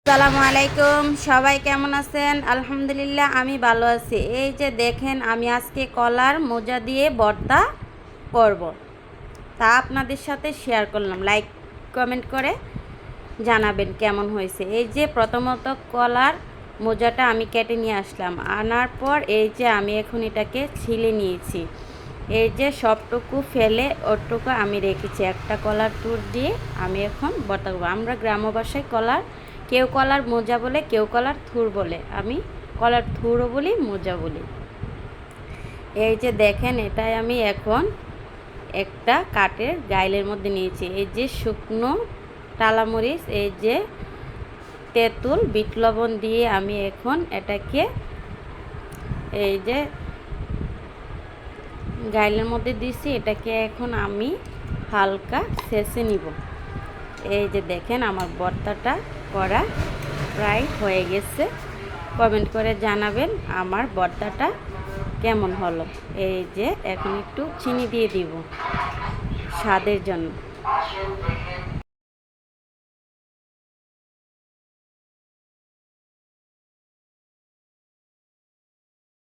আসসালামু আলাইকুম, সবাই কেমন আছেন? আলহামদুলিল্লাহ আমি ভালো আছি। এই যে দেখেন, আমি আজকে কলার মোজা দিয়ে ভর্তা করব, তা আপনাদের সাথে শেয়ার করলাম। লাইক কমেন্ট করে জানাবেন কেমন হয়েছে। এই যে প্রথমত কলার মোজাটা আমি কেটে নিয়ে আসলাম, আনার পর এই যে আমি এখন এটাকে ছিলে নিয়েছি। এই যে সবটুকু ফেলে ওটুকু আমি রেখেছি। একটা কলার তুর দিয়ে আমি এখন ভর্তা করবো। আমরা গ্রাম্য ভাষায় কেউ কলার মোজা বলে, কেউ কলার থুর বলে। আমি কলার থুরও বলি, মোজা বলি। এই যে দেখেন, এটাই আমি এখন একটা কাঠের গাইলের মধ্যে নিয়েছি। এই যে শুকনো টালামরিচ, এই যে তেঁতুল, বিট লবণ দিয়ে আমি এখন এটাকে এই যে গাইলের মধ্যে দিয়েছি। এটাকে এখন আমি হালকা ছেঁচে নিব। এই যে দেখেন, আমার ভর্তাটা করা প্রায় হয়ে গেছে। কমেন্ট করে জানাবেন আমার ভর্তাটা কেমন হলো। এই যে এখন একটু চিনি দিয়ে দিব স্বাদের জন্য।